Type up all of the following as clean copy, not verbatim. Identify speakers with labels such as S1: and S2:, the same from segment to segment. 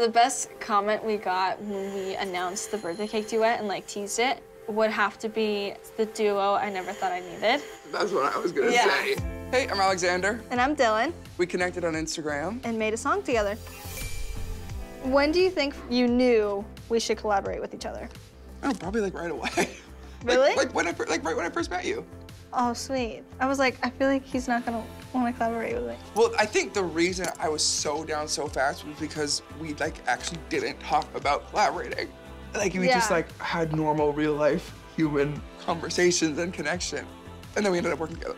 S1: The best comment we got when we announced the birthday cake duet and like teased it would have to be the duo I never thought I needed.
S2: That's what I was gonna say. Hey, I'm Alexander.
S1: And I'm Dylan.
S2: We connected on Instagram.
S1: And made a song together. When do you think you knew we should collaborate with each other?
S2: Oh, probably like right away.
S1: Really?
S2: Like right when I first met you.
S1: Oh, sweet. I was like, I feel like he's not gonna want to collaborate with me.
S2: Well, I think the reason I was so down so fast was because we like actually didn't talk about collaborating. Like we just like had normal real life human conversations and connection. And then we ended up working together.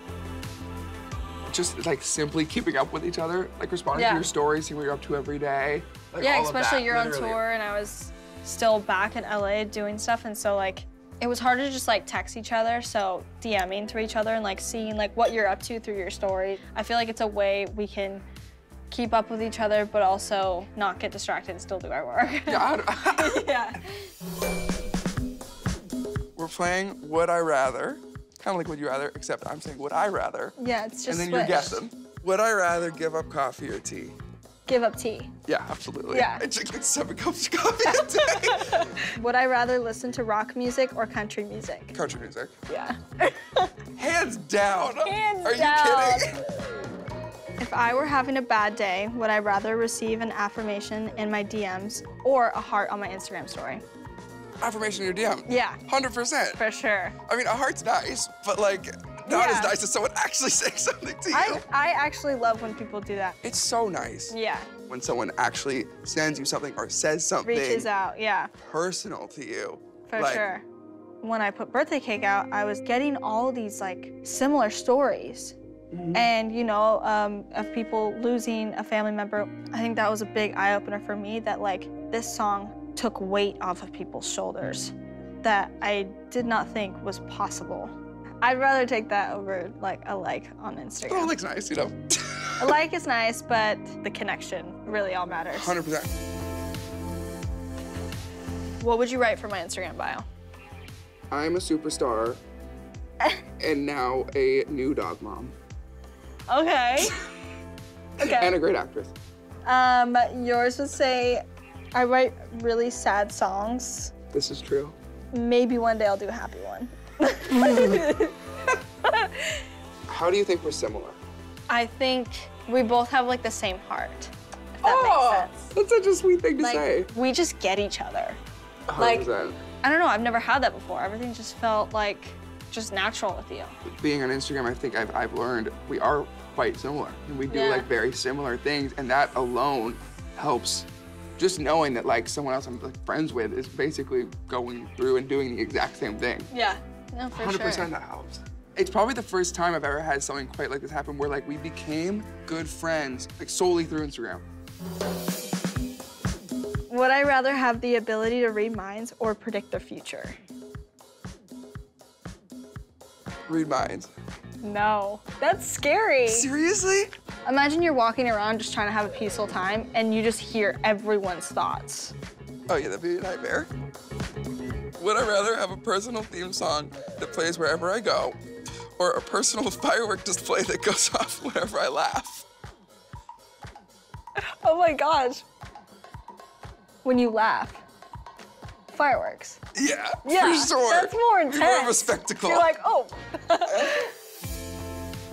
S2: Just like simply keeping up with each other, like responding to your stories, seeing what you're up to every day. Like,
S1: yeah,
S2: all of
S1: especially
S2: that,
S1: you're
S2: literally.
S1: on tour and I was still back in LA doing stuff, and so like it was hard to just like text each other, so DMing through each other and like seeing like what you're up to through your story. I feel like it's a way we can keep up with each other, but also not get distracted and still do our work.
S2: Yeah.
S1: Yeah.
S2: We're playing Would I Rather, kind of like Would You Rather, except I'm saying Would I Rather.
S1: Yeah, it's just
S2: and then
S1: switched.
S2: you're guessing. Would I rather give up coffee or tea?
S1: Give up tea.
S2: Yeah, absolutely.
S1: Yeah.
S2: I drink like 7 cups of coffee a day.
S1: Would I rather listen to rock music or country music?
S2: Country music.
S1: Yeah.
S2: Hands down.
S1: Hands
S2: Are
S1: down.
S2: you kidding?
S1: If I were having a bad day, would I rather receive an affirmation in my DMs or a heart on my Instagram story?
S2: Affirmation in your DM.
S1: Yeah.
S2: 100%.
S1: For sure.
S2: I mean, a heart's nice, but like, not as nice as someone actually saying something to you.
S1: I actually love when people do that.
S2: It's so nice.
S1: Yeah.
S2: When someone actually sends you something or says something.
S1: Reaches out, yeah.
S2: Personal to you.
S1: For sure. When I put birthday cake out, I was getting all these like similar stories. And you know, of people losing a family member. I think that was a big eye-opener for me that like this song took weight off of people's shoulders that I did not think was possible. I'd rather take that over like a like on Instagram.
S2: Oh, like's nice, you know.
S1: A like is nice, but the connection really all matters.
S2: 100%.
S1: What would you write for my Instagram bio?
S2: I'm a superstar and now a new dog mom.
S1: Okay. Okay.
S2: And a great actress.
S1: Yours would say, I write really sad songs.
S2: This is true.
S1: Maybe one day I'll do a happy one.
S2: How do you think we're similar?
S1: I think we both have like the same heart, if that makes sense.
S2: That's such a sweet thing to
S1: Like,
S2: say.
S1: we just get each other.
S2: 100%.
S1: Like, I don't know, I've never had that before. Everything just felt like just natural with you.
S2: Being on Instagram, I think I've learned we are quite similar. And we do like very similar things, and that alone helps. Just knowing that like someone else I'm like friends with is basically going through and doing the exact same thing.
S1: Yeah, no, for
S2: 100%
S1: sure.
S2: that helps. It's probably the first time I've ever had something quite like this happen where like we became good friends like solely through Instagram.
S1: Would I rather have the ability to read minds or predict the future?
S2: Read minds.
S1: No, that's scary.
S2: Seriously?
S1: Imagine you're walking around just trying to have a peaceful time and you just hear everyone's thoughts.
S2: Oh yeah, that'd be a nightmare. Would I rather have a personal theme song that plays wherever I go, or a personal firework display that goes off whenever I laugh?
S1: Oh my gosh. When you laugh. Fireworks.
S2: Yeah,
S1: Yeah,
S2: for sure.
S1: that's more intense.
S2: Be more of a spectacle.
S1: You're like, oh.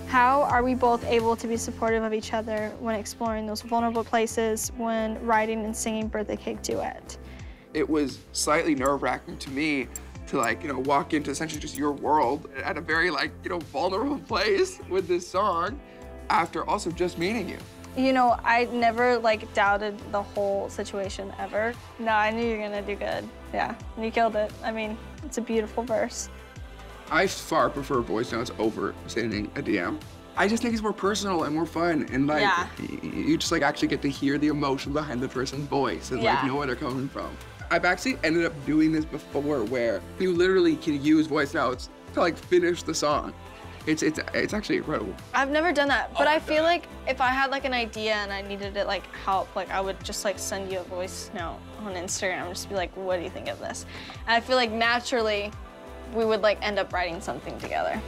S1: How are we both able to be supportive of each other when exploring those vulnerable places when writing and singing Birthday Cake Duet?
S2: It was slightly nerve-wracking to me to like, you know, walk into essentially just your world at a very like, you know, vulnerable place with this song after also just meeting you.
S1: You know, I never like doubted the whole situation ever. No, I knew you were gonna do good. Yeah, and you killed it. I mean, it's a beautiful verse.
S2: I far prefer voice notes over sending a DM. I just think it's more personal and more fun, and like you just like actually get to hear the emotion behind the person's voice and like know where they're coming from. I've actually ended up doing this before, where you literally can use voice notes to like finish the song. It's actually incredible.
S1: I've never done that, but I feel like if I had like an idea and I needed it like help, like I would just like send you a voice note on Instagram and just be like, what do you think of this? And I feel like naturally we would like end up writing something together.